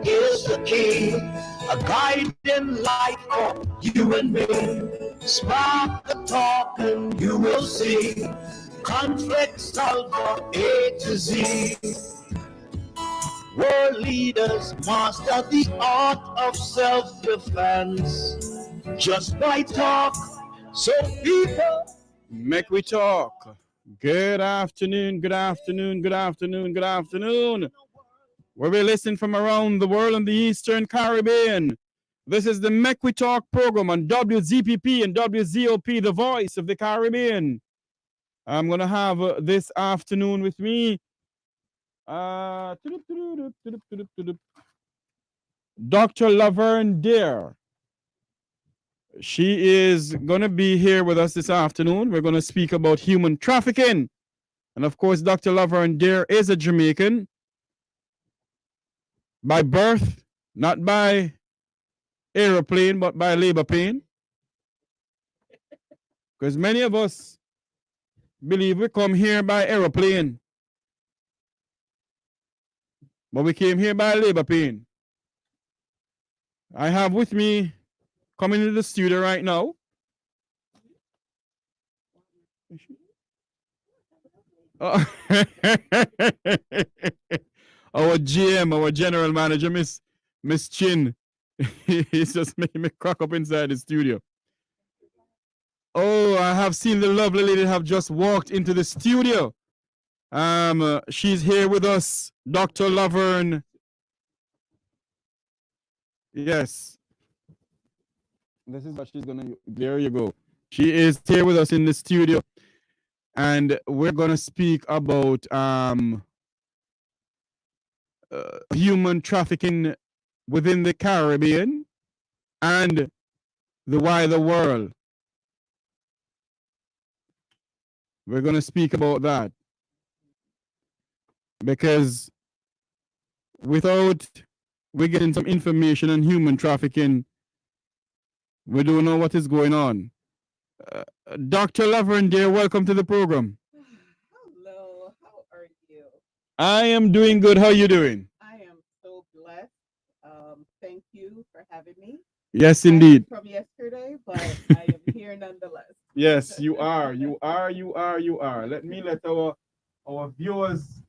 is the key, a guiding light for you and me. Spark the talk and you will see. Conflict solver A to Z. World leaders master the art of self-defense just by talk. So people, make we talk. Good afternoon, good afternoon, good afternoon, good afternoon. Where we listen from around the world and the Eastern Caribbean. This is the Make We Talk program on WZPP and WZOP, the voice of the Caribbean. I'm going to have this afternoon with me Dr. Lavern Dear. She is going to be here with us this afternoon. We're going to speak about human trafficking. And of course, Dr. Lavern Dear is a Jamaican by birth, not by aeroplane, but by labor pain. Because many of us believe we come here by aeroplane, but we came here by labor pain. I have with me, coming into the studio right now, our GM, our general manager, Miss Chin. He's just making me crack up inside the studio. Oh, I have seen the lovely lady have just walked into the studio. She's here with us, Dr. Lavern. Yes. This is what she's gonna. There you go. She is here with us in the studio, and we're gonna speak about human trafficking within the Caribbean and the wider world. We're going to speak about that because without we getting some information on human trafficking, we don't know what is going on. Dr. Lavern, dear, welcome to the program. Hello, how are you? I am doing good. How are you doing? I am so blessed. Thank you for having me. Yes, indeed. From yesterday, but I am here nonetheless. Yes, you are. You are. You are. You are. Let our viewers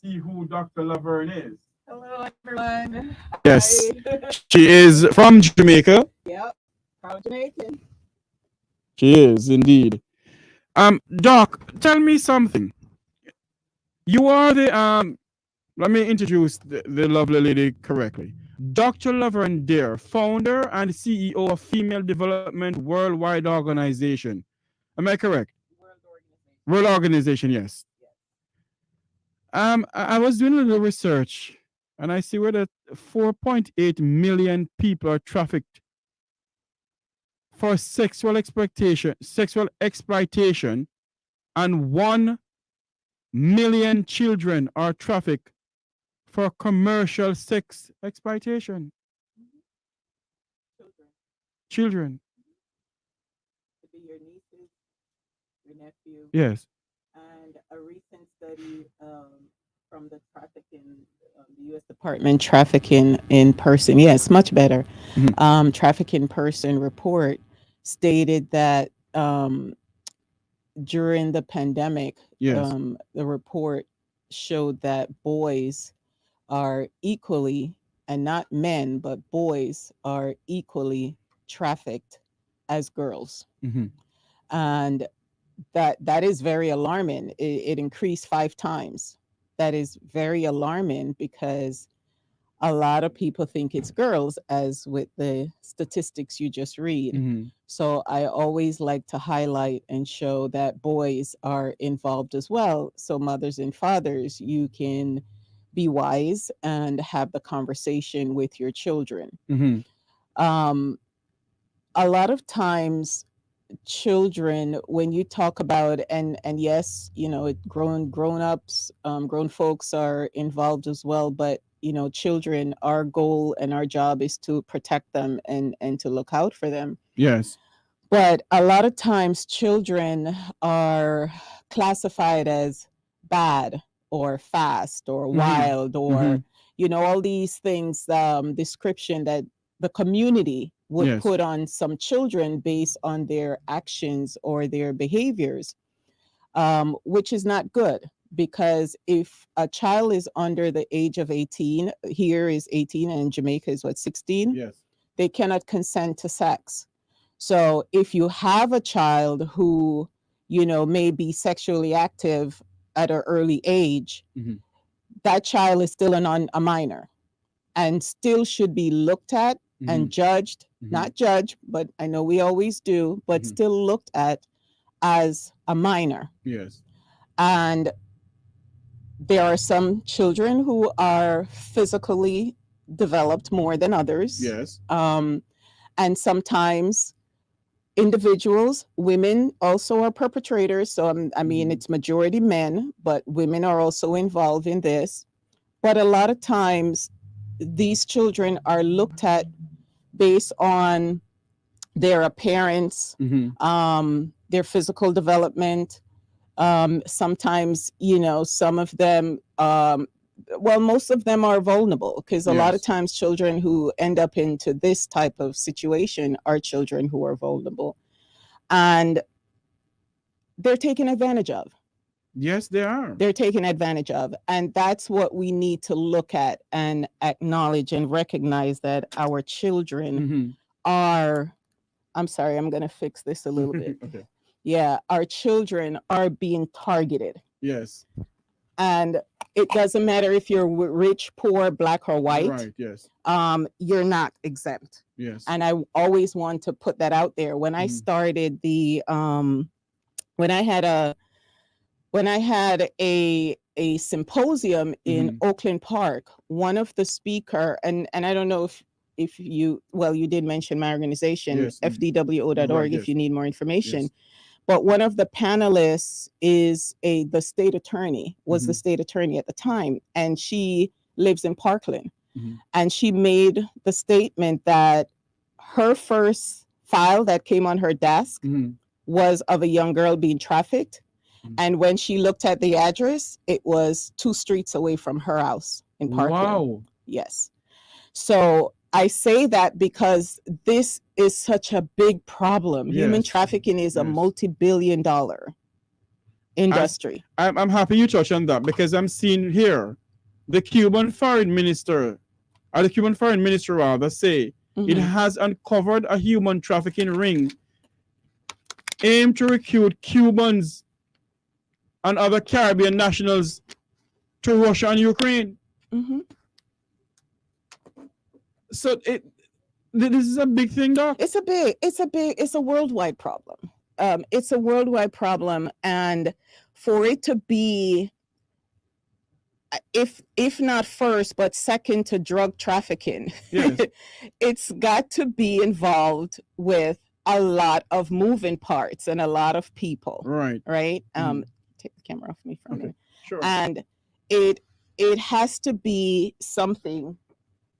see who Dr. Lavern is. Hello, everyone. Yes, Hi. she is from Jamaica. Yep, proud Jamaican. She is indeed. Doc, tell me something. You are the Let me introduce the lovely lady correctly. Dr. Lavern Dear, founder and CEO of Female Development Worldwide Organization. Am I correct? World Organization, yes. I was doing a little research and I see where that 4.8 million people are trafficked for sexual exploitation, and 1 million children are trafficked for commercial sex exploitation. Children. Could be your nieces, your nephew. Yes. And a recent study from the trafficking, the U.S. Department Trafficking in Person. Yes, much better. Mhm. Trafficking Person report stated that during the pandemic, Yes. the report showed that boys are equally, and not men, but boys are equally trafficked as girls. Mhm. And that is very alarming. It increased 5 times. That is very alarming because a lot of people think it's girls, as with the statistics you just read. Mhm. So I always like to highlight and show that boys are involved as well. So mothers and fathers, you can be wise and have the conversation with your children. Mhm. Um, a lot of times children, when you talk about, and yes, grown ups, grown folks are involved as well, but children, our goal and our job is to protect them and to look out for them. Yes. But a lot of times children are classified as bad or fast or Mhm. wild or Mhm. all these things, description that the community would Yes. put on some children based on their actions or their behaviors, which is not good. Because if a child is under the age of 18, here is 18 and in Jamaica is what, 16? Yes. They cannot consent to sex. So if you have a child who, may be sexually active at an early age, Mhm. that child is still a minor and still should be looked at and judged, not judged, but I know we always do, but still looked at as a minor. Yes. And there are some children who are physically developed more than others. Yes. And sometimes individuals, women also are perpetrators. So, I mean, it's majority men, but women are also involved in this. But a lot of times, these children are looked at based on their appearance, their physical development. Sometimes, some of them, most of them are vulnerable, because a lot of Yes. times children who end up into this type of situation are children who are vulnerable, and they're taken advantage of. Yes, they are. They're taken advantage of. And that's what we need to look at and acknowledge and recognize, that our children are, I'm sorry, I'm going to fix this a little bit. Okay. Yeah, our children are being targeted. Yes. And it doesn't matter if you're rich, poor, black, or white. Right. Yes. You're not exempt. Yes. And I always want to put that out there. When I started when I had a symposium in Oakland Park, one of the speaker, and I don't know if you did mention my organization, Yes. fdwo.org, Right, if yes. you need more information. Yes. But one of the panelists is the state attorney, was the state attorney at the time, and she lives in Parkland. And she made the statement that her first file that came on her desk was of a young girl being trafficked. And when she looked at the address, it was 2 streets away from her house in Parkland. Wow. Yes. So I say that because this is such a big problem. Yes. Human trafficking is a multi-billion-dollar industry. I'm happy you touched on that, because I'm seeing here the Cuban foreign minister, or the Cuban foreign minister rather, say it has uncovered a human trafficking ring aimed to recruit Cubans and other Caribbean nationals to Russia and Ukraine. So this is a big thing, Doc. It's a worldwide problem. It's a worldwide problem, and for it to be, if not first, but second to drug trafficking, Yes. it's got to be involved with a lot of moving parts and a lot of people. Right. Right. Take the camera off me for a minute. Sure. And it has to be something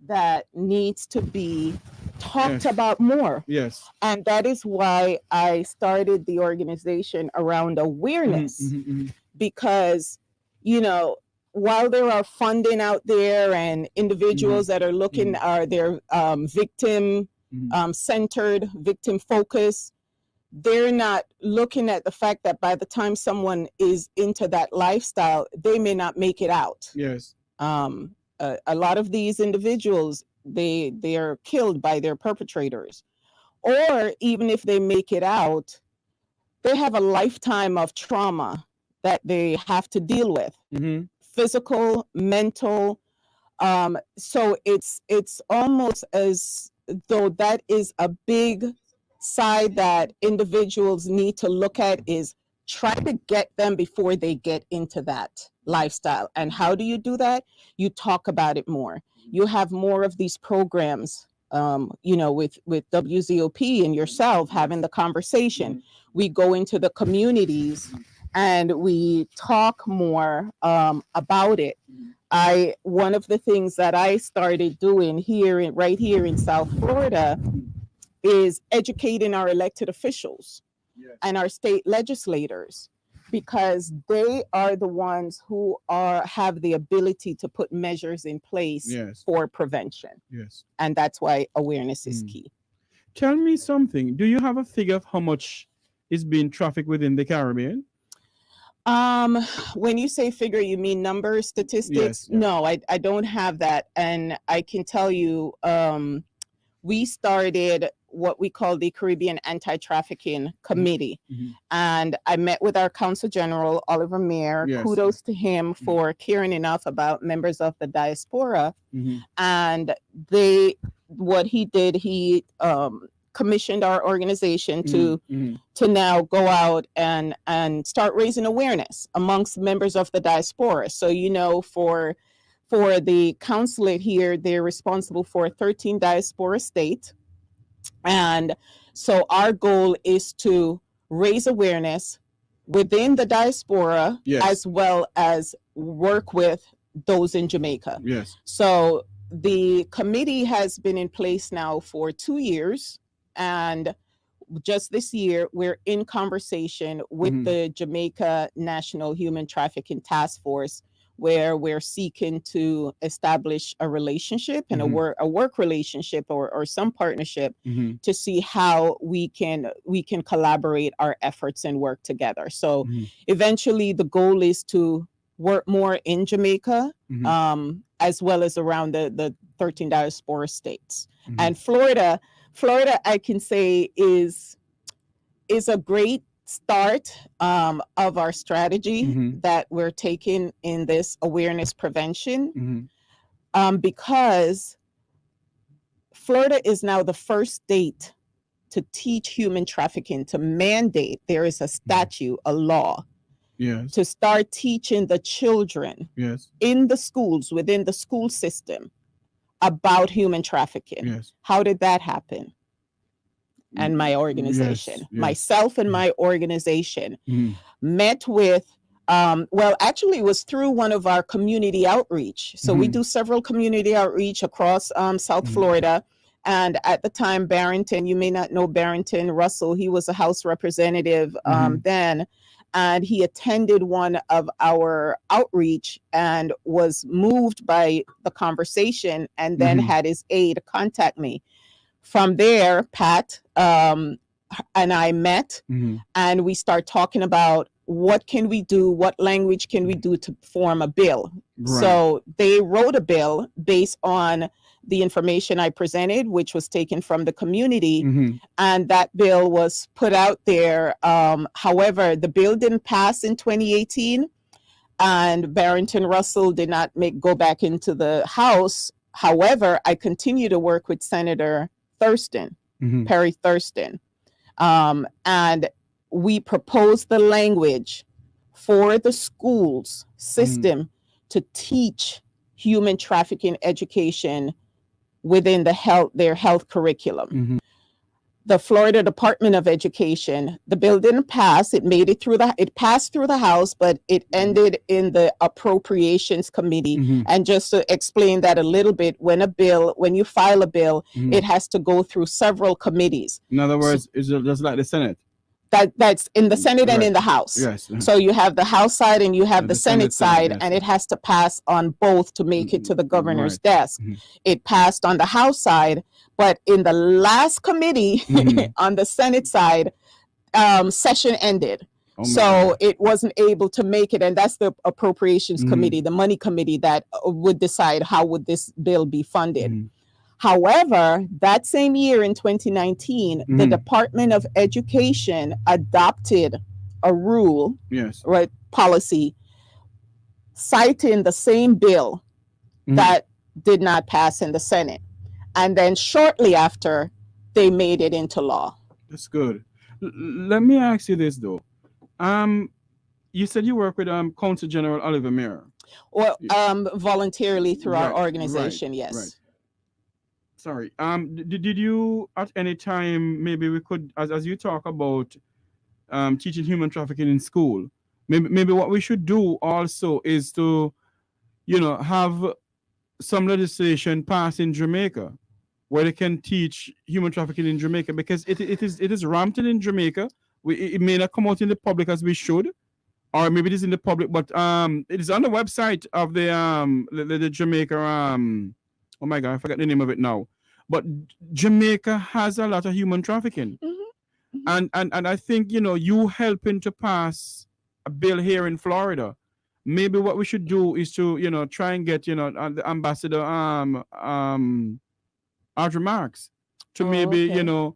that needs to be talked about more. Yes. And that is why I started the organization around awareness, because, while there are funding out there and individuals that are looking, are they're victim centered, victim focused, they're not looking at the fact that by the time someone is into that lifestyle, they may not make it out. Yes. A lot of these individuals, they are killed by their perpetrators, or even if they make it out, they have a lifetime of trauma that they have to deal with, physical, mental. So it's almost as though that is a big side that individuals need to look at, is try to get them before they get into that lifestyle. And how do you do that? You talk about it more. You have more of these programs, with WZOP and yourself having the conversation. We go into the communities and we talk more about it. One of the things that I started doing right here in South Florida is educating our elected officials and our state legislators because they are the ones who have the ability to put measures in place Yes. for prevention. Yes. And that's why awareness is key. Tell me something. Do you have a figure of how much is being trafficked within the Caribbean? When you say figure, you mean numbers, statistics? Yes, yeah. No, I don't have that. And I can tell you, we started what we call the Caribbean Anti-Trafficking Committee. And I met with our Consul General, Oliver Mayer. Yes. Kudos to him for caring enough about members of the diaspora. And what he did, he commissioned our organization to now go out and start raising awareness amongst members of the diaspora. So, for the consulate here, they're responsible for 13 diaspora states. And so our goal is to raise awareness within the diaspora, Yes. as well as work with those in Jamaica. Yes. So the committee has been in place now for 2 years. And just this year, we're in conversation with the Jamaica National Human Trafficking Task Force, where we're seeking to establish a relationship and a work relationship or some partnership to see how we can collaborate our efforts and work together. So eventually the goal is to work more in Jamaica, as well as around the 13 diaspora states. And Florida, I can say is a great start of our strategy that we're taking in this awareness prevention, because Florida is now the first state to teach human trafficking, to mandate. There is a statute, a law, Yes. to start teaching the children Yes. in the schools, within the school system, about human trafficking. Yes. How did that happen? And my organization, myself and my organization met with, well, actually it was through one of our community outreach. So we do several community outreach across South Florida. And at the time, Barrington, you may not know Barrington Russell, he was a House representative then. And he attended one of our outreach and was moved by the conversation, and then had his aide contact me. From there, Pat and I met, and we start talking about what can we do, what language can we do to form a bill. Right. So they wrote a bill based on the information I presented, which was taken from the community, and that bill was put out there. However, the bill didn't pass in 2018, and Barrington Russell did not go back into the House. However, I continue to work with Senator Thurston, Perry Thurston, and we proposed the language for the schools system to teach human trafficking education within their health curriculum. The Florida Department of Education, the bill didn't pass. It passed through the House, but it ended in the Appropriations Committee. And just to explain that a little bit, when you file a bill, it has to go through several committees. In other words, it's just like the Senate. That's in the Senate and in the House. Yes. So you have the House side and you have the Senate side, and it has to pass on both to make it to the governor's desk. It passed on the House side, but in the last committee on the Senate side, session ended. So it wasn't able to make it, and that's the Appropriations Committee, the Money Committee, that would decide how would this bill be funded. However, that same year in 2019, the Department of Education adopted a rule, policy, citing the same bill that did not pass in the Senate. And then shortly after, they made it into law. That's good. Let me ask you this, though. You said you work with Consul General Oliver Mayer. Well, voluntarily through our organization, yes. Right. Sorry. Did you at any time, maybe we could, as you talk about teaching human trafficking in school, maybe what we should do also is to, have some legislation passed in Jamaica where they can teach human trafficking in Jamaica, because it is rampant in Jamaica. It may not come out in the public as we should, or maybe it is in the public, but it is on the website of the Jamaica oh my god, I forgot the name of it now. But Jamaica has a lot of human trafficking. Mm-hmm. And I think, you helping to pass a bill here in Florida. Maybe what we should do is to, try and get, the ambassador Audrey Marks to maybe, Okay.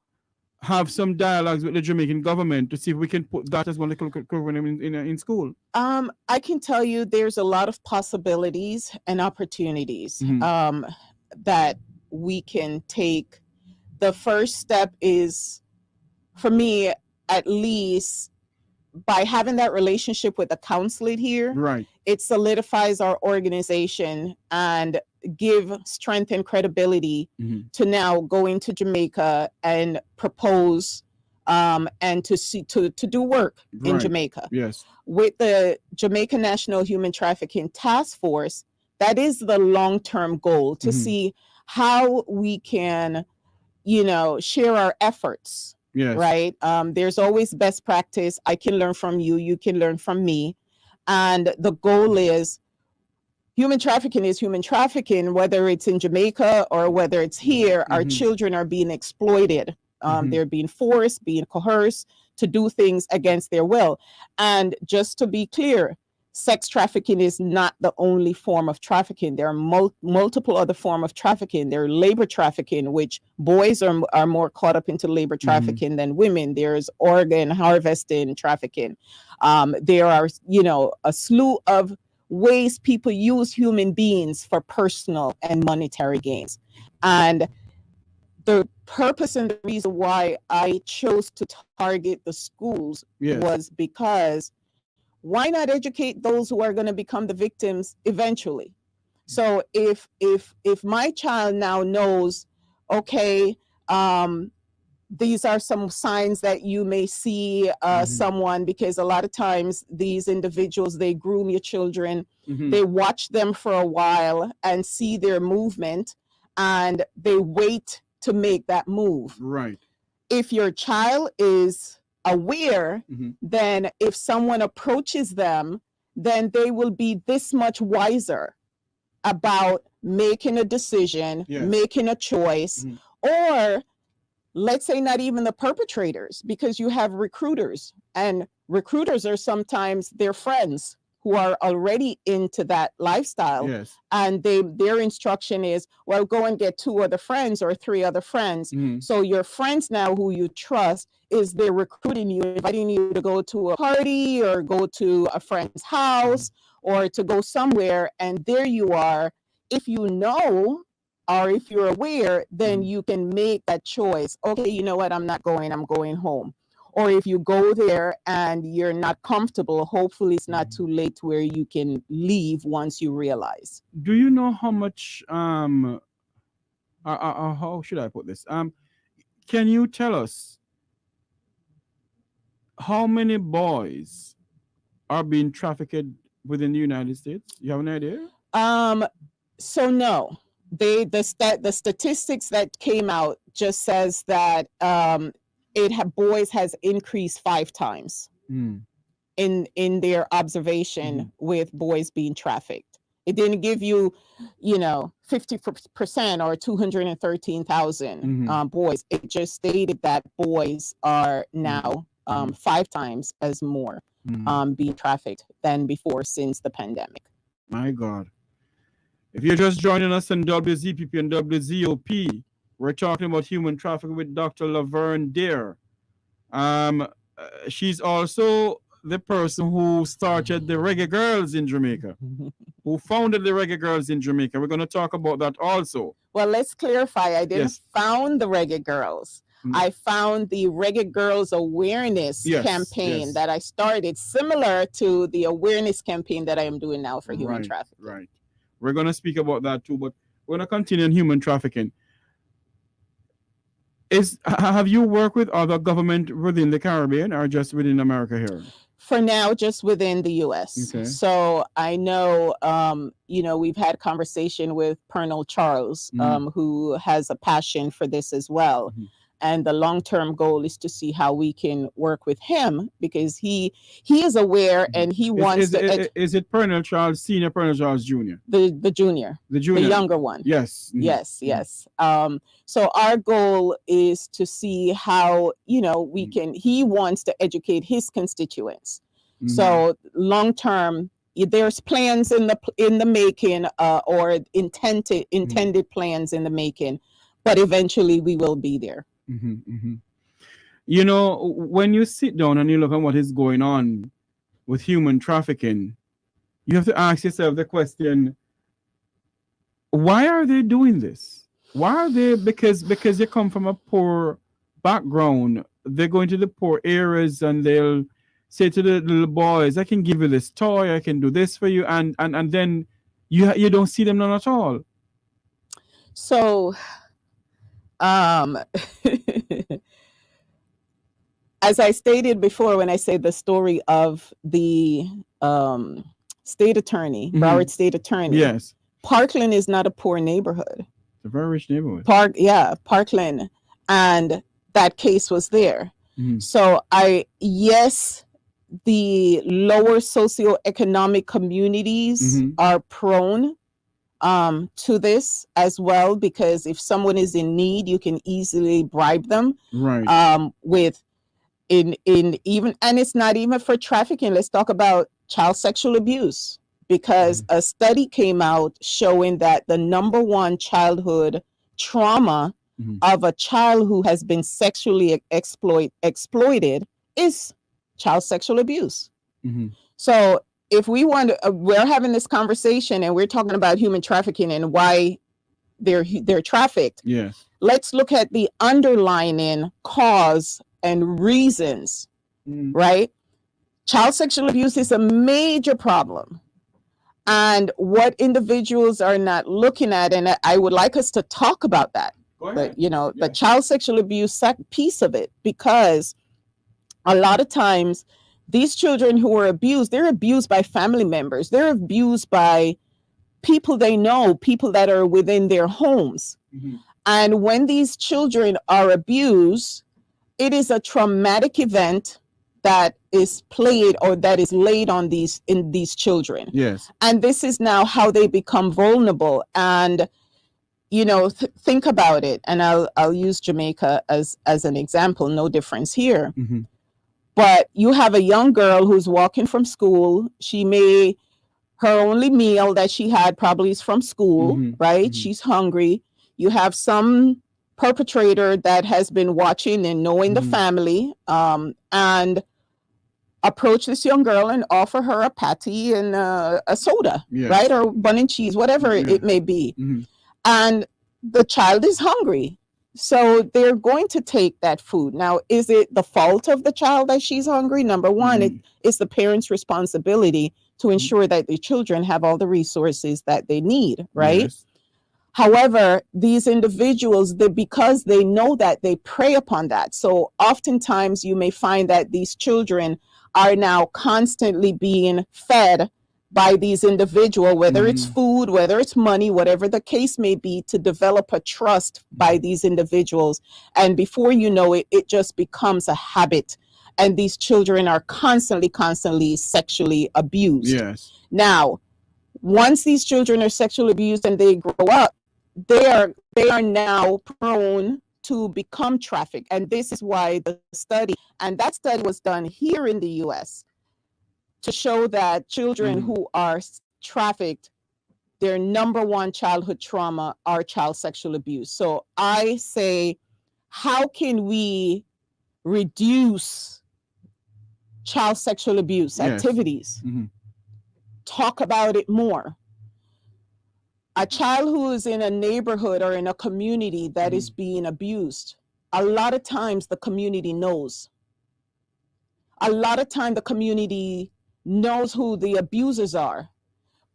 have some dialogues with the Jamaican government to see if we can put that as one of the curriculum in school. I can tell you there's a lot of possibilities and opportunities that we can take. The first step is, for me at least, by having that relationship with the consulate here, Right. it solidifies our organization and give strength and credibility to now go into Jamaica and propose and to do work in Right. Jamaica. Yes. With the Jamaica National Human Trafficking Task Force, that is the long-term goal, to see how we can, share our efforts. Yes. Right? There's always best practice. I can learn from you. You can learn from me. And the goal is, human trafficking is human trafficking, whether it's in Jamaica or whether it's here. Our children are being exploited. They're being forced, being coerced to do things against their will. And just to be clear, sex trafficking is not the only form of trafficking. There are multiple other forms of trafficking. There are labor trafficking, which boys are more caught up into labor trafficking than women. There's organ harvesting trafficking. There are, a slew of ways people use human beings for personal and monetary gains. And the purpose and the reason why I chose to target the schools was because, why not educate those who are going to become the victims eventually? So if my child now knows, okay, these are some signs that you may see someone, because a lot of times these individuals, they groom your children, they watch them for a while and see their movement, and they wait to make that move. Right. If your child is aware, then if someone approaches them, then they will be this much wiser about making a decision, making a choice, or let's say not even the perpetrators, because you have recruiters, and recruiters are sometimes their friends who are already into that lifestyle. Yes. And their instruction is, well, go and get 2 other friends or 3 other friends. So your friends now, who you trust, is they're recruiting you, inviting you to go to a party or go to a friend's house or to go somewhere. And there you are. If you know, or if you're aware, then you can make that choice. Okay, you know what? I'm not going, I'm going home. Or if you go there and you're not comfortable, hopefully it's not too late where you can leave once you realize. Do you know how much how should I put this? Can you tell us how many boys are being trafficked within the United States? You have an idea? So no. The statistics that came out just says that boys has increased 5 times in their observation with boys being trafficked. It didn't give you, 50% or 213,000 boys. It just stated that boys are now 5 times as more being trafficked than before, since the pandemic. My God. If you're just joining us on WZPP and WZOP, we're talking about human trafficking with Dr. Lavern Deer. She's also the person who started the Reggae Girls in Jamaica, who founded the Reggae Girls in Jamaica. We're going to talk about that also. Well, let's clarify. I didn't found the Reggae Girls. I found the Reggae Girls Awareness campaign that I started, similar to the awareness campaign that I am doing now for human trafficking. Right. We're going to speak about that too, but we're going to continue on human trafficking. Have you worked with other government within the Caribbean or just within America here? For now, just within the U.S. Okay. So I know, we've had conversation with Colonel Charles, who has a passion for this as well. and the long-term goal is to see how we can work with him, because he is aware and he wants is it Parental Child Senior, Parental Child Junior? The junior, the younger one. Yes. Yes. So our goal is to see how, we can. He wants to educate his constituents. So long term, there's plans in the making, or intended plans in the making, but eventually we will be there. When you sit down and you look at what is going on with human trafficking, you have to ask yourself the question, why are they doing this? Why are they? Because they come from a poor background. They're going to the poor areas and they'll say to the little boys, I can give you this toy, I can do this for you, and then you don't see them none at all. So as I stated before, when I say the story of the state attorney, Broward state attorney, yes, Parkland is not a poor neighborhood. It's a very rich neighborhood. Parkland, and that case was there. So the lower socioeconomic communities are prone to this as well, because if someone is in need, you can easily bribe them. Right. With in even, and it's not even for trafficking. Let's talk about child sexual abuse, because a study came out showing that the number one childhood trauma of a child who has been sexually exploited is child sexual abuse. So if we want to, we're having this conversation and we're talking about human trafficking and why they're trafficked. Yes. Let's look at the underlying cause and reasons, right? Child sexual abuse is a major problem. And what individuals are not looking at, and I would like us to talk about that, but the child sexual abuse piece of it, because a lot of times these children who are abused, they're abused by family members. They're abused by people they know, people that are within their homes. And when these children are abused, it is a traumatic event that is played or that is laid on these children. Yes. And this is now how they become vulnerable. And think about it. And I'll use Jamaica as an example. No difference here. But you have a young girl who's walking from school. Her only meal that she had probably is from school, right? She's hungry. You have some perpetrator that has been watching and knowing the family, and approach this young girl and offer her a patty and a soda, right? Or bun and cheese, whatever it may be. And the child is hungry. So they're going to take that food. Now, is it the fault of the child that she's hungry? Number one, it's the parent's responsibility to ensure that the children have all the resources that they need, right? Yes. However, these individuals, because they know that, they prey upon that. So oftentimes you may find that these children are now constantly being fed by these individuals, whether it's food, whether it's money, whatever the case may be, to develop a trust by these individuals. And before you know it, it just becomes a habit. And these children are constantly sexually abused. Yes. Now, once these children are sexually abused and they grow up, they are now prone to become trafficked. And this is why that study was done here in the US, to show that children who are trafficked, their number one childhood trauma are child sexual abuse. So I say, how can we reduce child sexual abuse activities? Talk about it more. A child who is in a neighborhood or in a community that is being abused, a lot of times the community knows. A lot of time the community knows who the abusers are,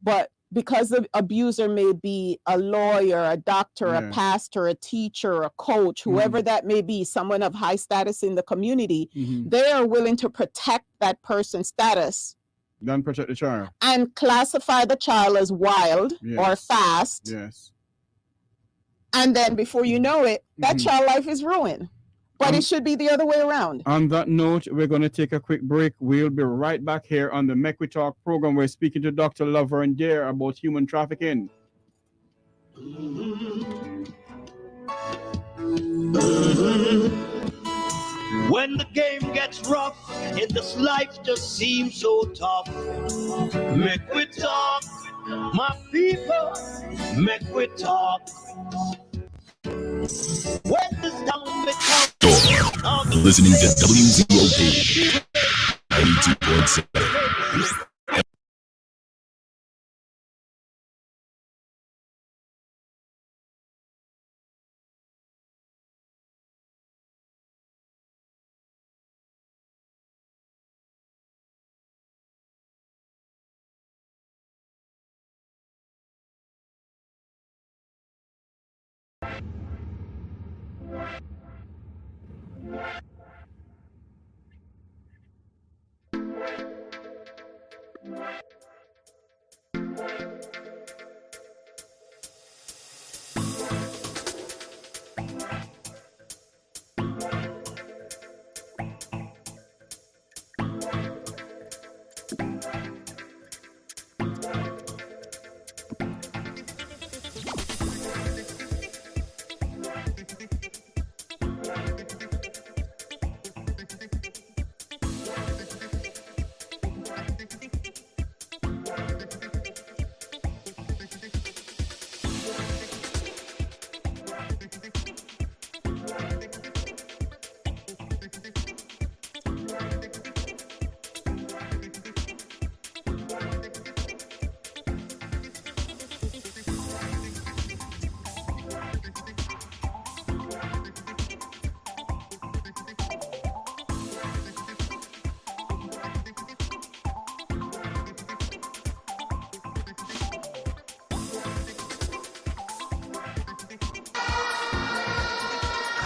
but because the abuser may be a lawyer, a doctor, a pastor, a teacher, a coach, whoever that may be, someone of high status in the community, they are willing to protect that person's status. Then protect the child. And classify the child as wild or fast. Yes. And then before you know it, that child life is ruined. But it should be the other way around. On that note, we're going to take a quick break. We'll be right back here on the Make We Talk program. We're speaking to Dr. Lavern about human trafficking. When the game gets rough and this life just seems so tough, make we talk, my people, make we talk. When this town becomes listening to WZOP 92.7.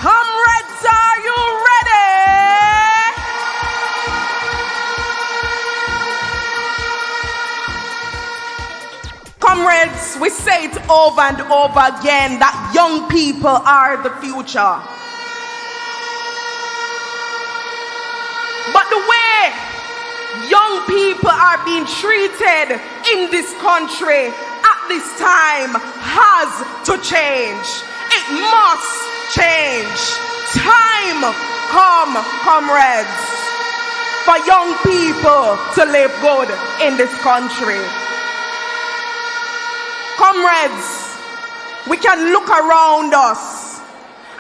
Comrades, are you ready? Comrades, we say it over and over again that young people are the future. But the way young people are being treated in this country at this time has to change. It must change. Time come, comrades, for young people to live good in this country. Comrades, we can look around us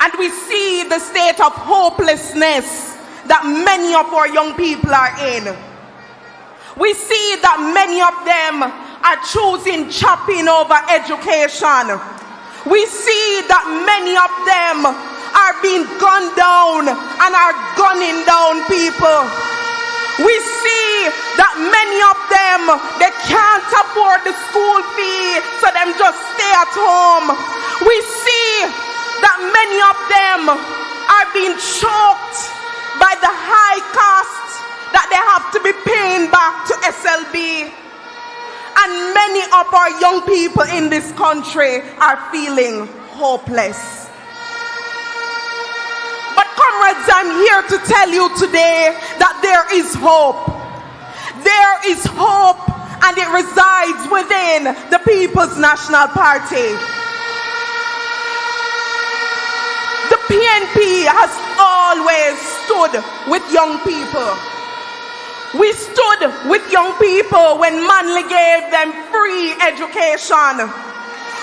and we see the state of hopelessness that many of our young people are in. We see that many of them are choosing chopping over education. We see that many of them are being gunned down and are gunning down people. We see that many of them, they can't afford the school fee, so them just stay at home. We see that many of them are being choked by the high cost that they have to be paying back to SLB. And many of our young people in this country are feeling hopeless. But comrades, I'm here to tell you today that there is hope. There is hope, and it resides within the People's National Party. The PNP has always stood with young people. We stood with young people when Manley gave them free education.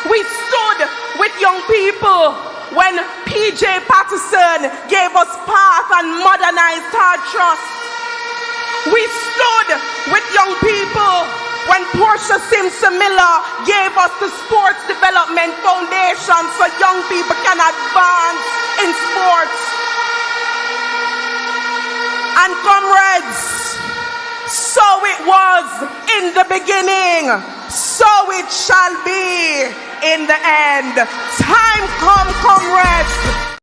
We stood with young people when PJ Patterson gave us path and modernized our trust. We stood with young people when Portia Simpson Miller gave us the Sports Development Foundation so young people can advance in sports. And comrades, so it was in the beginning, so it shall be in the end. Time come, comrades.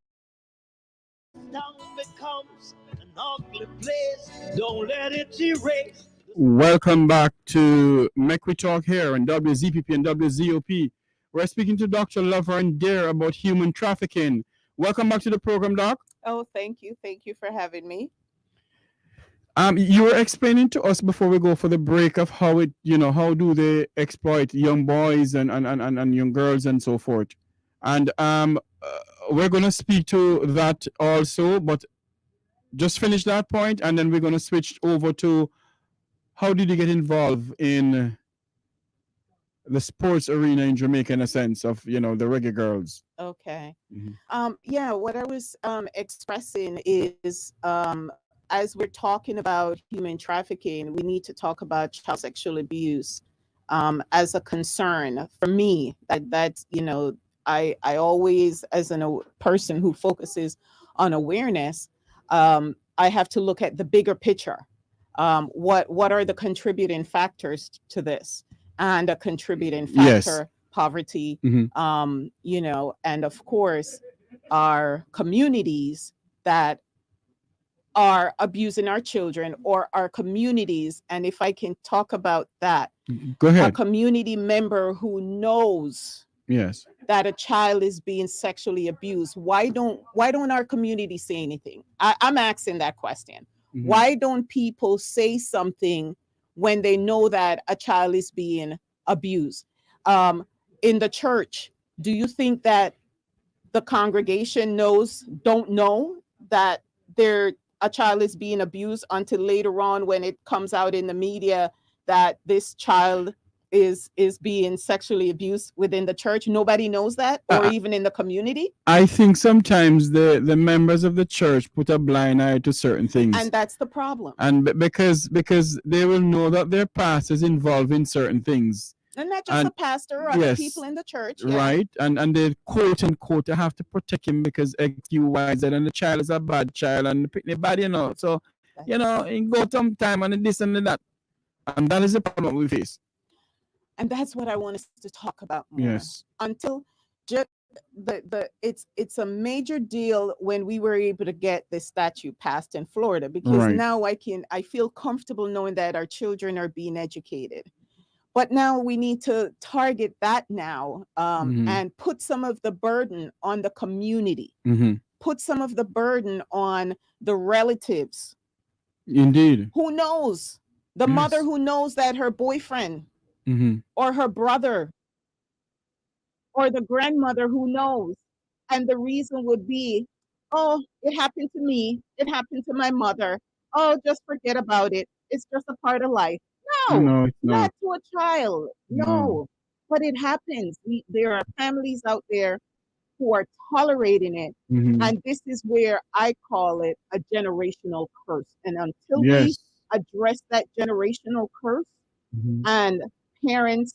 town becomes an ugly place. Don't let it erase. Welcome back to Make We Talk here on WZPP and WZOP. We're speaking to Dr. Lavern about human trafficking. Welcome back to the program, Doc. Oh, thank you. Thank you for having me. You were explaining to us before we go for the break of how it, how do they exploit young boys and young girls and so forth. And we're going to speak to that also, but just finish that point and then we're going to switch over to how did you get involved in the sports arena in Jamaica in a sense of, the reggae girls. Okay. Mm-hmm. Yeah, what I was expressing is as we're talking about human trafficking, we need to talk about child sexual abuse as a concern for me. That's I always, as a person who focuses on awareness, I have to look at the bigger picture. What are the contributing factors to this? And a contributing Yes. factor, poverty, Mm-hmm. and of course, our communities that are abusing our children, or our communities. And if I can talk about that, Go a ahead. community member who knows Yes. that a child is being sexually abused, why don't our community say anything? I'm asking that question. Mhm. Why don't people say something when they know that a child is being abused? In the church, do you think that the congregation don't know that a child is being abused until later on when it comes out in the media that this child is being sexually abused within the church? Nobody knows that, or even in the community. I think sometimes the members of the church put a blind eye to certain things, And that's the problem. and because they will know that their past is involved in certain things. And not just And the pastor or other yes, people in the church. Yeah. right? And they quote unquote, I have to protect him because X, U, Y, Z, and the child is a bad child and the bad, So, in go sometime and this and that. And that is the problem we face. And that's what I want us to talk about more. Yes. Until just it's a major deal when we were able to get this statute passed in Florida, because Right. now I feel comfortable knowing that our children are being educated. But now we need to target that now, Mhm. and put some of the burden on the community. Mm-hmm. Put some of the burden on the relatives. Indeed. Who knows? The Yes. mother who knows that her boyfriend Mm-hmm. or her brother, or the grandmother who knows. And the reason would be, oh, it happened to me. It happened to my mother. Oh, just forget about it. It's just a part of life. No, No, it's not not. to a child. No. No, but it happens. There are families out there who are tolerating it. Mm-hmm. And this is where I call it a generational curse. And until we Yes. address that generational curse, Mm-hmm. and parents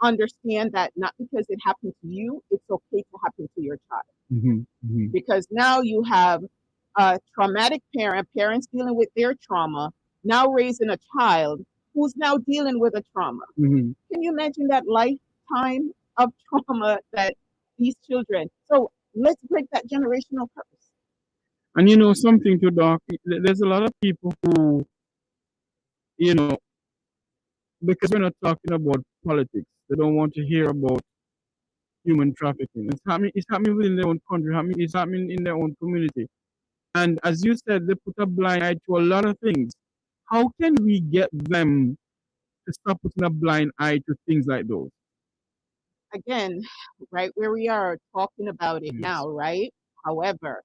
understand that not because it happened to you, it's okay to happen to your child. Mm-hmm. Mm-hmm. Because now you have a traumatic parents dealing with their trauma, now raising a child who's now dealing with a trauma. Mm-hmm. Can you imagine that lifetime of trauma that these children? So let's break that generational curse. And something to Doc, there's a lot of people who, you know, because we're not talking about politics, they don't want to hear about human trafficking. It's happening within their own country, it's happening in their own community. And as you said, they put a blind eye to a lot of things. How can we get them to stop putting a blind eye to things like those? Again, right where we are talking about it Yes. now, right? However,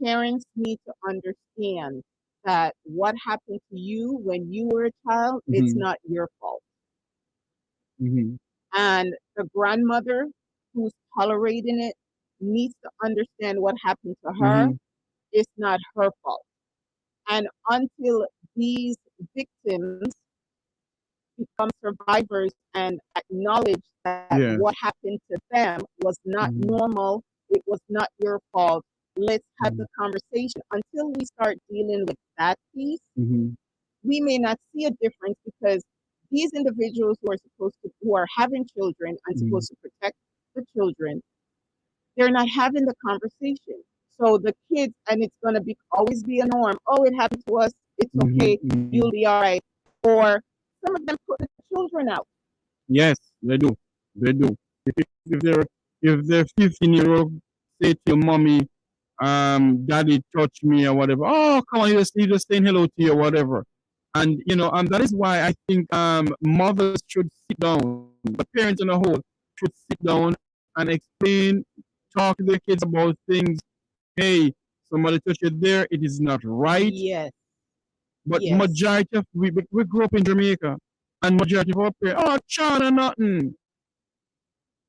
parents need to understand that what happened to you when you were a child, it's Mhm. not your fault. Mm-hmm. And the grandmother who's tolerating it needs to understand what happened to her. Mm-hmm. It's not her fault. And until these victims become survivors and acknowledge that Yes. what happened to them was not Mhm. normal, it was not your fault, let's have the Mhm. conversation. Until we start dealing with that piece, Mm-hmm. we may not see a difference, because these individuals who are having children and Mhm. supposed to protect the children, they're not having the conversation. So the kids, and it's going to be always be a norm. Oh, it happened to us. It's okay. Mm-hmm. You'll be all right. Or some of them put the children out. Yes, they do. They do. If they're 15-year-old, say to your mommy, daddy touch me or whatever. Oh, come on, you just saying hello to you or whatever. And that is why I think mothers should sit down, the parents on the whole should sit down and explain, talk to their kids about things. Hey, somebody touched you there, it is not right. Yes. But Yes. majority of we grew up in Jamaica, and majority of our parents, oh, China, nothing.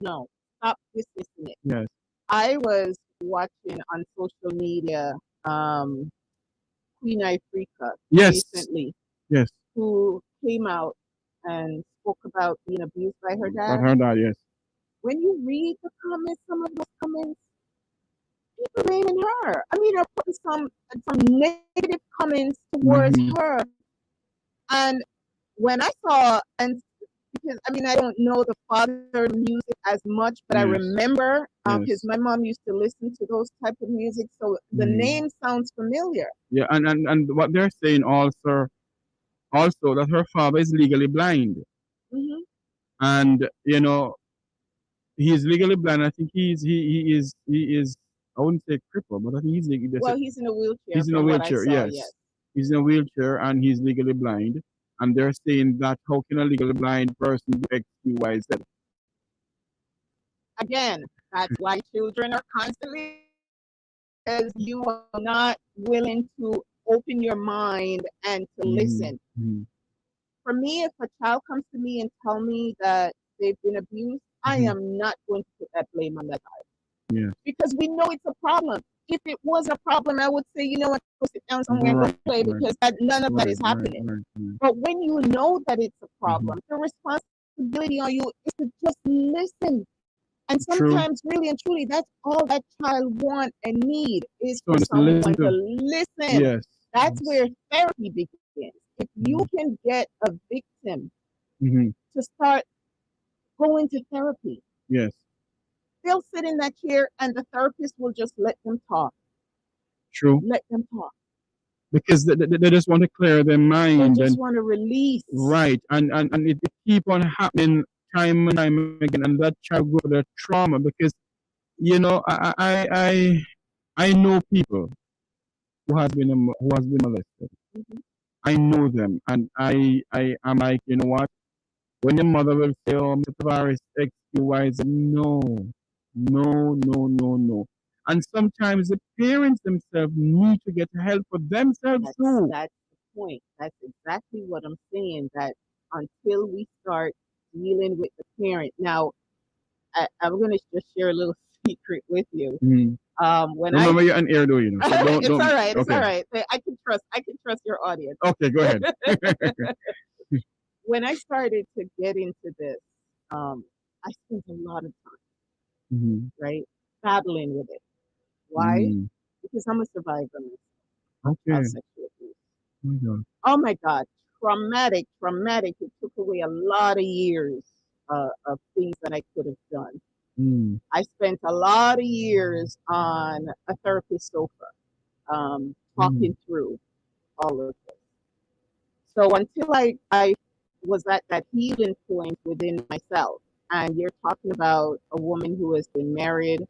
No, stop dismissing it. Yes. I was watching on social media Queen Ifrica Yes. recently, Yes. who came out and spoke about being abused by her But dad. her dad, yes. When you read the comments, some of those comments, people blaming her. I mean, they're putting some negative comments towards her. And when I saw, and because I mean, I don't know the father music as much, but I Yes. remember because Yes. my mom used to listen to those type of music, so the name sounds familiar. Yeah, and what they're saying also that her father is legally blind, Hmm. and he's legally blind. I think he is I wouldn't say crippled, but I think Well, he's in a wheelchair. he's in a from what I wheelchair. saw, Yes, he's in a wheelchair and he's legally blind. And they're saying that how can a legally blind person do X, Y, Z? Again, that's why children are constantly, because you are not willing to open your mind and to listen. For me, if a child comes to me and tell me that they've been abused, I am not going to put that blame on that child. Yeah. Because we know it's a problem. If it was a problem, I would say, you know what, go sit down somewhere and go play, because none of that is happening. But when you know that it's a problem, the responsibility on you is to just listen. And sometimes, really and truly, that's all that child want and need is for someone to listen. Yes. That's where therapy begins. If you can get a victim to start going to therapy, Yes. they'll sit in that chair and the therapist will just let them talk. True. Let them talk. Because they just want to clear their mind. They just want to release. Right. And it keep on happening time and time again, and that child go their trauma. Because I know people who has been molested. I know them, and I am like, you know what? When your mother will say, "Oh, Mr. Tavares, X, Y, Z," no, no, no, no, no. And sometimes the parents themselves need to get help for themselves too. That's the point. That's exactly what I'm saying. That until we start dealing with the parent. Now, I'm going to just share a little secret with you. When Remember, you're on air, though, So it's don't, all right. It's okay. all right. I can trust your audience. Okay, go ahead. When I started to get into this, I spent a lot of time, right, battling with it. Why? Because I'm a survivor of sexual abuse. Oh my God, traumatic. It took away a lot of years of things that I could have done. I spent a lot of years on a therapist sofa, talking through all of this. So until I was at that healing point within myself, and you're talking about a woman who has been married,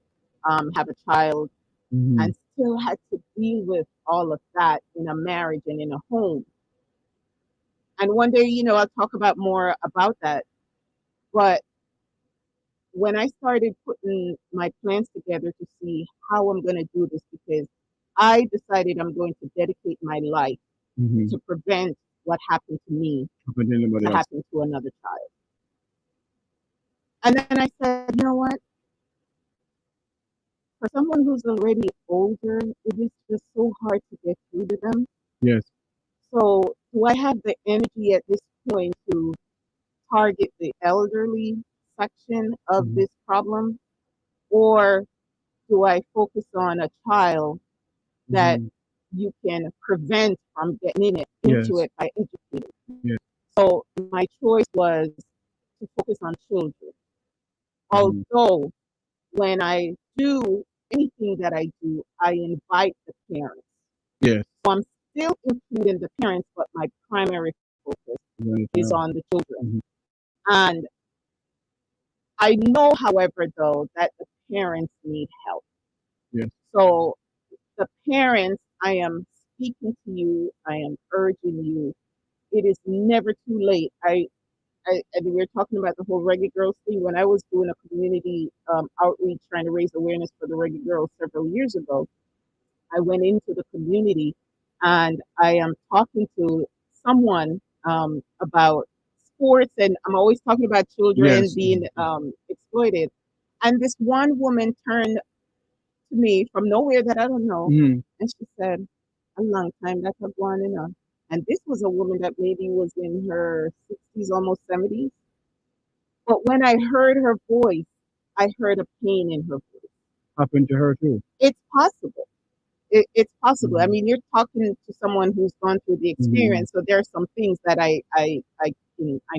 have a child, and still had to deal with all of that in a marriage and in a home. And one day, I'll talk about more about that. But when I started putting my plans together to see how I'm going to do this, because I decided I'm going to dedicate my life to prevent what happened to me to happen to another child. And then I said, you know what? For someone who's already older, it is just so hard to get through to them. Yes. So do I have the energy at this point to target the elderly section of this problem? Or do I focus on a child that you can prevent from getting into it by educating? Yes. So my choice was to focus on children. Although when I do anything that I do, I invite the parents. Yes. So I'm still including the parents, but my primary focus is on the children. And I know, however, though, that the parents need help. Yes. So the parents, I am speaking to you, I am urging you. It is never too late. We were talking about the whole Reggae Girls thing. When I was doing a community outreach trying to raise awareness for the Reggae Girls several years ago, I went into the community and I am talking to someone about sports, and I'm always talking about children Yes. being exploited. And this one woman turned to me from nowhere that I don't know, Mm. and she said, "A long time that I've gone in." And this was a woman that maybe was in her 60s, almost 70s. But when I heard her voice, I heard a pain in her voice. Happened to her too. It's possible. It's possible. I Mm. mean, you're talking to someone who's gone through the Mm. experience, so there are some things that I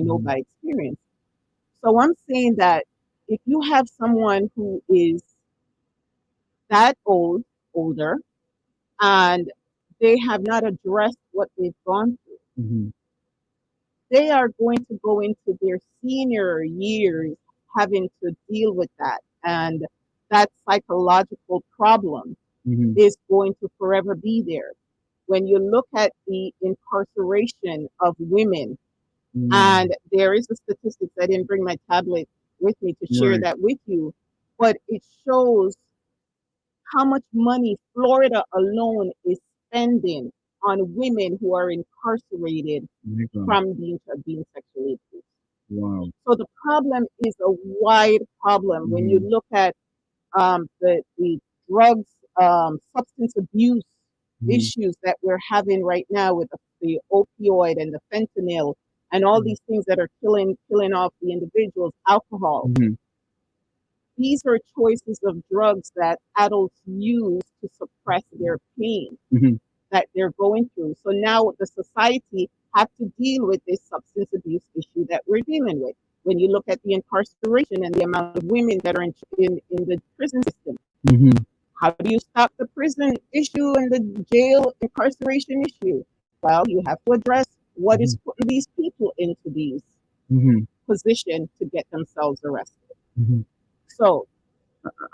know Mm. by experience. So I'm saying that if you have someone who is that older, and they have not addressed what they've gone through, Mm. they are going to go into their senior years having to deal with that. And that psychological problem Mm. is going to forever be there. When you look at the incarceration of women, Mm. and there is a statistics, I didn't bring my tablet with me to share Right. that with you, but it shows how much money Florida alone is spending on women who are incarcerated My God. from being sexually abused. Wow. So the problem is a wide problem. When you Mm. look at the drugs, substance abuse Mm. issues that we're having right now with the opioid and the fentanyl and all these things that are killing off the individuals, alcohol. Mm. These are choices of drugs that adults use to suppress their pain Mm. that they're going through. So now the society have to deal with this substance abuse issue that we're dealing with. When you look at the incarceration and the amount of women that are in the prison system, Mm. how do you stop the prison issue and the jail incarceration issue? Well, you have to address what is Mm. putting these people into these Mm. positions to get themselves arrested. Mm. So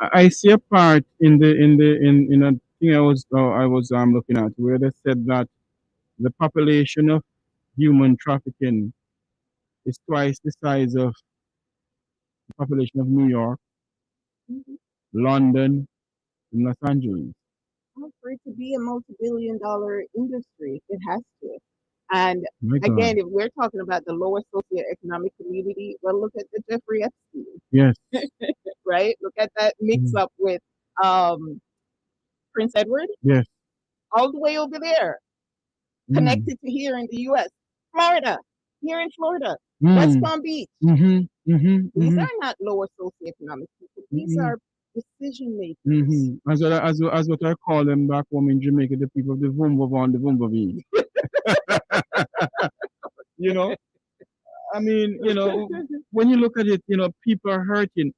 I see a part in in a thing I was looking at where they said that the population of human trafficking is twice the size of the population of New York, mhm, London, and Los Angeles. well, for it to be a multi-billion-dollar industry, it has to. And My God. again, if we're talking about the lower socioeconomic community, well, look at the Jeffrey Epstein, Yes. right? Look at that mix Mm. up with um, Prince Edward, Yes. all the way over there, Mm. connected to here in the U.S., Florida, here in Florida, West Mm. Palm Beach. Mm-hmm. Mm-hmm. These Mm-hmm. are not lower socioeconomic people. These Mm-hmm. are decision makers. Mm-hmm. As what I call them back home in Jamaica, the people of the Vumba and the Vumba. You know, I mean, when you look at it, people are hurting.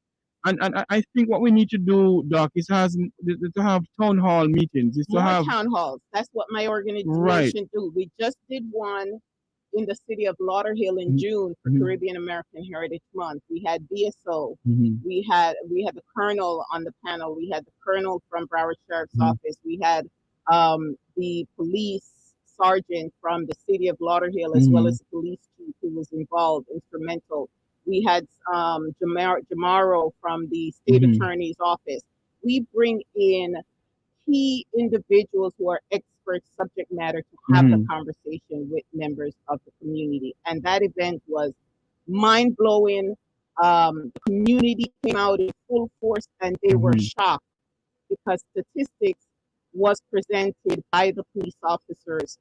And I think what we need to do, Doc, is to have town hall meetings, is to More have, town halls. That's what my right. organization do. We just did one in the city of Lauderhill in June for Mm-hmm. Caribbean American Heritage Month. We had BSO. Mm-hmm. We had the colonel on the panel. We had the colonel from Broward Sheriff's Mm-hmm. Office. We had the police sergeant from the city of Lauderhill, as well Mm-hmm. as the police chief who was involved, instrumental. We had Jamaro from the state Mm-hmm. attorney's office. We bring in key individuals who are expert subject matter to have the Mm-hmm. conversation with members of the community. And that event was mind blowing. The community came out in full force and they were Mm-hmm. shocked because statistics was presented by the police officers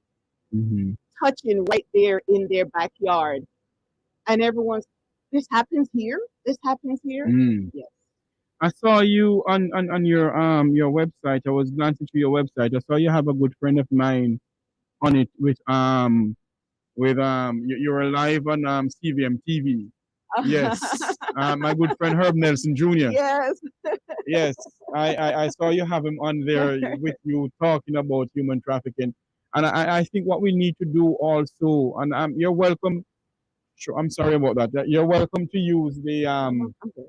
Mm-hmm. touching right there in their backyard. And everyone's, this happens here? This happens here? Mm. Yes. I saw you on your website. I was glancing through your website. I saw you have a good friend of mine on it with you were live on CVM TV. Yes. My good friend Herb Nelson Jr. Yes. Yes. I saw you have him on there with you talking about human trafficking. And I think what we need to do also, and you're welcome. Sure, I'm sorry about that. You're welcome to use the Okay.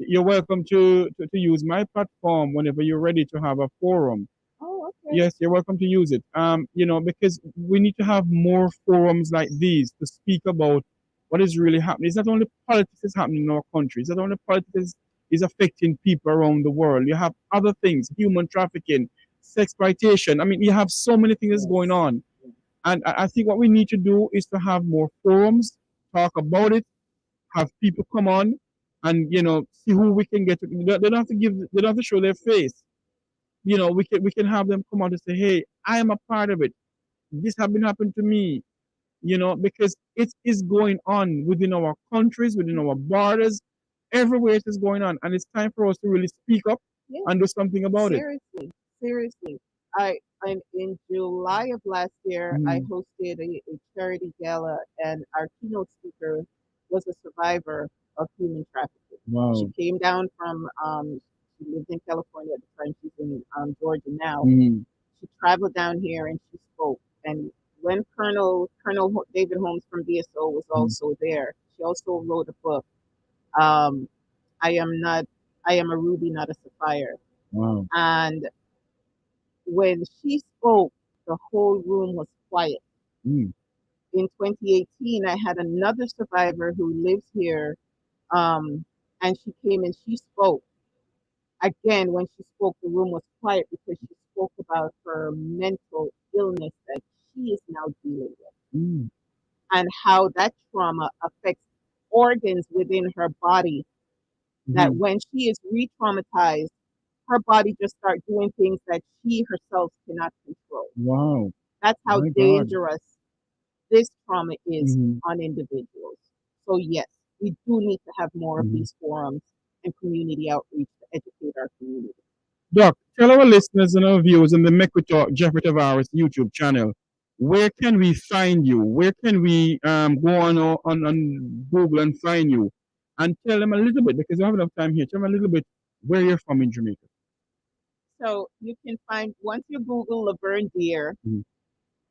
you're welcome to use my platform whenever you're ready to have a forum. Oh, okay. Yes, you're welcome to use it. Because we need to have more forums like these to speak about what is really happening. It's not only politics is happening in our country. It's not only politics is affecting people around the world. You have other things, human trafficking, sexploitation. I mean, you have so many things going on. And I think what we need to do is to have more forums, talk about it, have people come on, and see who we can get. They don't have to give. They don't have to show their face. We can have them come out and say, "Hey, I am a part of it. This has been happening to me." Because it is going on within our countries, within our borders, everywhere it is going on, and it's time for us to really speak up and do something about it. Seriously. In July of last year, I hosted a charity gala, and our keynote speaker was a survivor of human trafficking. Wow. She came down from she lived in California at the time. She's in Georgia now. She traveled down here and she spoke. And when Colonel David Holmes from BSO was also there, she also wrote a book. Um, I am not. I am a ruby, not a sapphire. Wow. And when she spoke, the whole room was quiet. Mm. In 2018, I had another survivor who lives here, and she came and she spoke. Again, when she spoke, the room was quiet because she spoke about her mental illness that she is now dealing with, and how that trauma affects organs within her body. That when she is re-traumatized, her body just starts doing things that she herself cannot control. Wow. That's how My God. dangerous this trauma is Mhm. on individuals. So yes, we do need to have more of these forums and community outreach to educate our community. Doc, tell our listeners and our viewers on the Make We Talk Jeffrey Tavares YouTube channel, where can we find you? Where can we go on Google and find you? And tell them a little bit, because we have enough time here, tell them a little bit where you're from in Jamaica. So you can find, once you Google Lavern Deer,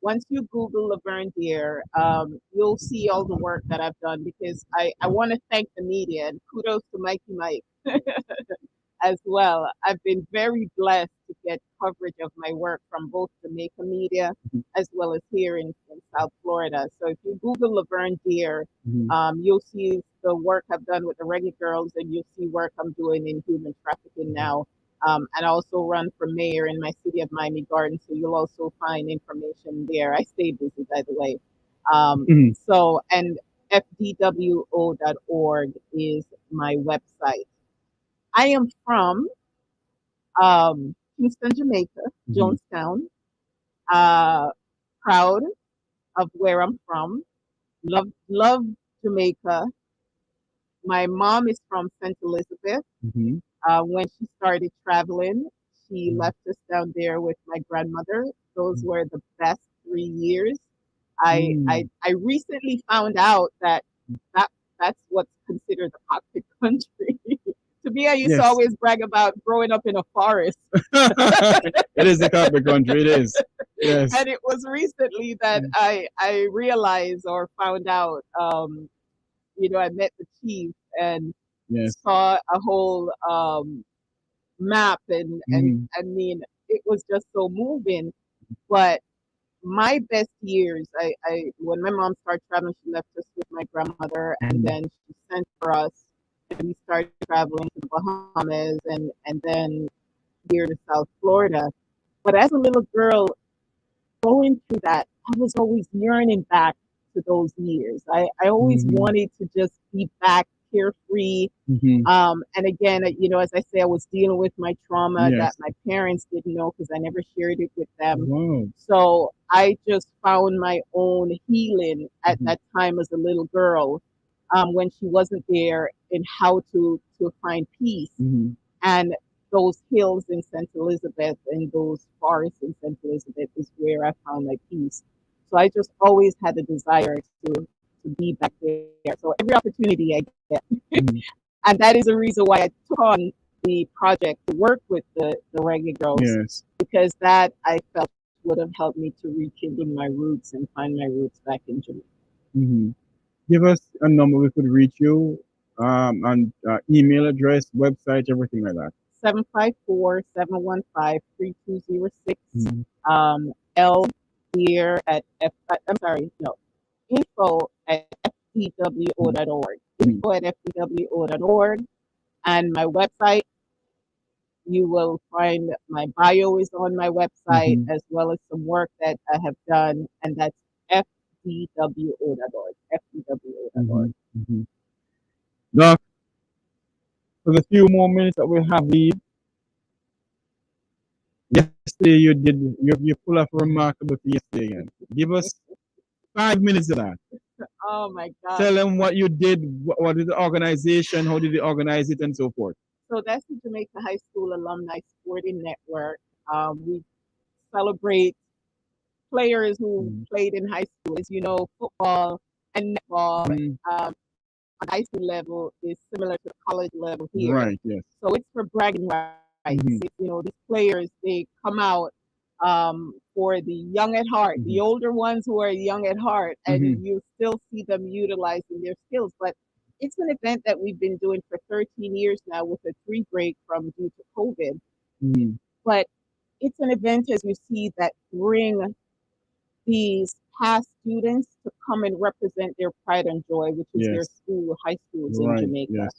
once you Google Lavern Deer, you'll see all the work that I've done, because I want to thank the media, and kudos to Mikey Mike as well. I've been very blessed to get coverage of my work from both Jamaica media as well as here in South Florida. So if you Google Lavern Deer, you'll see the work I've done with the Reggae Girls, and you'll see work I'm doing in human trafficking now. And I also run for mayor in my city of Miami Gardens, so you'll also find information there. I stay busy, by the way. So, and fdwo.org is my website. I am from Kingston, Jamaica, Jonestown. Proud of where I'm from. Love Jamaica. My mom is from St. Elizabeth. When she started traveling, she left us down there with my grandmother. Those were the best 3 years. I recently found out that that's what's considered a cockpit country. To me, I used to always brag about growing up in a forest. It is the cockpit country. It is. Yes. And it was recently that I realized or found out. I met the chief and saw a whole map, and I mean, it was just so moving. But my best years, I when my mom started traveling, she left us with my grandmother, and then she sent for us, and we started traveling to the Bahamas, and then here to South Florida. But as a little girl, going through that, I was always yearning back to those years. I always wanted to just be back carefree. And again, as I say, I was dealing with my trauma that my parents didn't know because I never shared it with them. Wow. So I just found my own healing at that time as a little girl, when she wasn't there, in how to find peace. And those hills in St. Elizabeth and those forests in St. Elizabeth is where I found my peace. So I just always had a desire to be back there. So every opportunity I get, and that is the reason why I took on the project to work with the Reggae Girls, because that I felt would have helped me to rekindle my roots and find my roots back in Jamaica. Give us a number we could reach you, and email address, website, everything like that. 754-715-3206. Mhm. L here at I'm sorry, no, info at fdwo.org. Mhm. Info at fdwo.org. And my website, you will find my bio is on my website, Mhm. as well as some work that I have done, and that's fdwo.org. fdwo.org. Mhm. Mhm. Doc, for the few more minutes that we have leave, yesterday you pull off a remarkable thing yesterday again. Give us 5 minutes of that. Oh my God. Tell them what you did, what is the organization, how did you organize it, and so forth. So that's the Jamaica High School Alumni Sporting Network. We celebrate players who Mhm. played in high school. As you know, football and netball Mhm. on high school level is similar to the college level here. Right, yes. So it's for bragging rights. Mhm. You know, these players, they come out for the young at heart, the Mhm. older ones who are young at heart, and Mhm. you still see them utilizing their skills. But it's an event that we've been doing for 13 years now with a 3 break from due to COVID. Mhm. But it's an event, as you see, that bring these past students to come and represent their pride and joy, which is their Yes. school, high schools in Right, Jamaica. yes.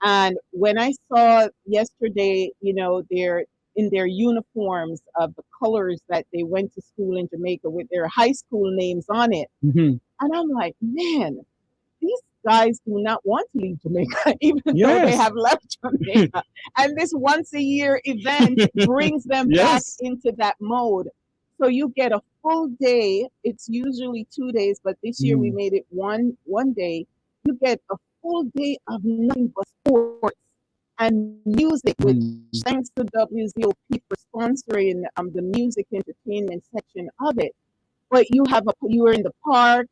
And when I saw yesterday, you know, they're in their uniforms of the colors that they went to school in Jamaica with their high school names on it. Mhm. And I'm like, man, these guys do not want to leave Jamaica, even though they Yes. have left Jamaica. And this once a year event brings them back Yes. into that mode. So you get a full day. It's usually 2 days, but this year we Mhm. made it one day. You get a full day of nothing but sports and music, which Mhm. thanks to WZOP for sponsoring the music entertainment section of it. But you are in the park,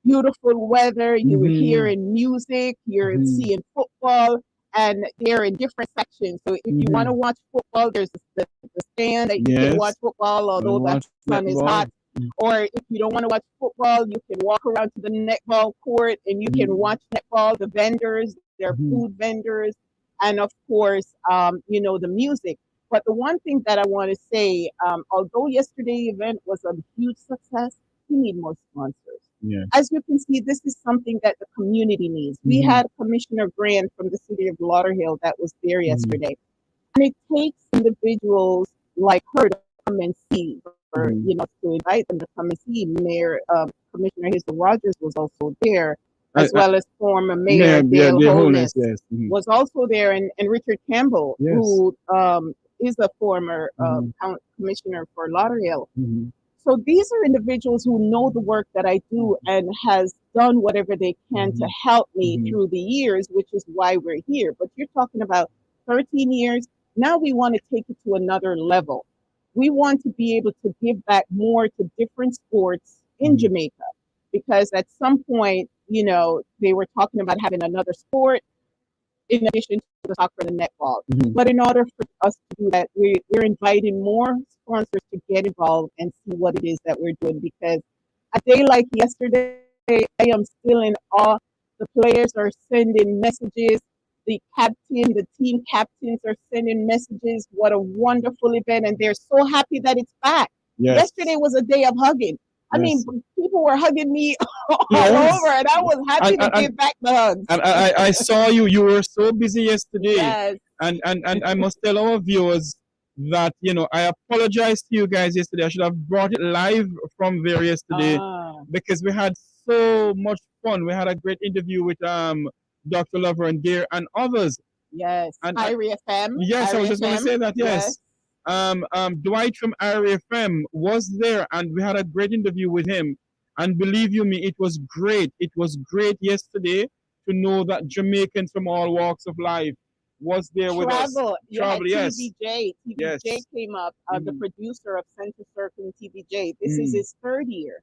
beautiful weather, you were Mhm. hearing music, you're Mhm. seeing football, and they're in different sections. So if you want to Mhm. watch football, there's the stand that you can watch Yes. football, You although the watch sun is hot. netball. Mhm. Or if you don't want to watch football, you can walk around to the netball court and you can watch netball, the vendors, their Mhm. food vendors, and of course, you know, the music. But the one thing that I want to say, although yesterday event was a huge success, we need more sponsors. Yeah. As you can see, this is something that the community needs. We Mhm. had Commissioner Grant from the city of Lauderhill that was there Mhm. yesterday. And it takes individuals like her to come and see, or, Mhm. you know, to invite them to come and see. Mayor, Commissioner Hazel Rogers was also there, I, as I, well as former Mayor yeah, yeah, Dale the wholeness, Holness yes. Mhm. was also there, and Richard Campbell, Yes. who is a former Mhm. commissioner for Lauderhill. Mhm. So these are individuals who know the work that I do and has done whatever they can to Mhm. help me Mhm. through the years, which is why we're here. But you're talking about 13 years. Now we want to take it to another level. We want to be able to give back more to different sports in Mhm. Jamaica because at some point, you know, they were talking about having another sport in addition to the soccer and the netball. Mhm. But in order for us to do that, we're inviting more sponsors to get involved and see what it is that we're doing. Because a day like yesterday, I am still in awe. The players are sending messages. The team captains are sending messages. What a wonderful event. And they're so happy that it's back. Yes. Yesterday was a day of hugging. I mean, Yes. people were hugging me all over, Yes. and I was happy And to and, and, give back the hugs. and I saw you. You were so busy yesterday, Yes. and I must tell our viewers that I apologize to you guys yesterday. I should have brought it live from there yesterday Ah, because we had so much fun. We had a great interview with Dr. Lavern there and others. yes. And Irie FM. yes, I was Irie just going to FM. say that. Yes. Yes, Dwight from RFM was there, and we had a great interview with him. And believe you me, it was great. It was great yesterday to know that Jamaicans from all walks of life was there with us. Travel. You had Travel, yes, TVJ. TVJ yes. came up, the Mhm. producer of Center Circle and TVJ. This is Mhm. his third year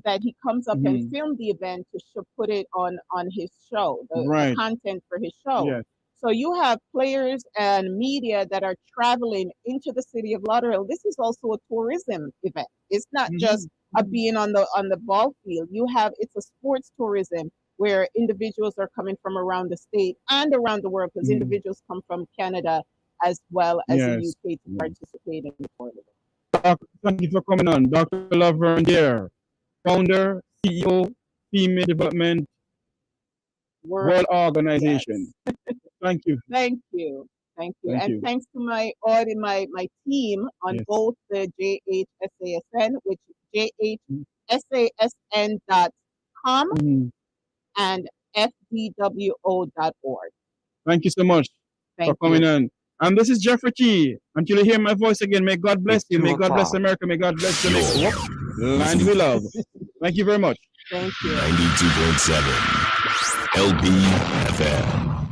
that he comes up and Mhm. filmed the event to put it on his show, the Right. content for his show. Yes. So you have players and media that are traveling into the city of Lauderdale. This is also a tourism event. It's not just Mhm. a being on the ball field. You have it's a sports tourism where individuals are coming from around the state and around the world, because individuals come from Canada as well as the UK to participate in the tournament. Thank you for coming on. Dr. Lavern there, founder, CEO, Female Development World Organization. Yes. Thank you. Thank you. Thank you. Thank and you. thanks to my team on both the JHSASN, which is jhsasn.com and fdwo.org. Thank you so much for coming on. And this is Jeffrey Key. Until you hear my voice again, may God bless you. May God bless America. May God bless Jamaica. Land we love. Thank you very much. Thank you. 92.7 LBFM.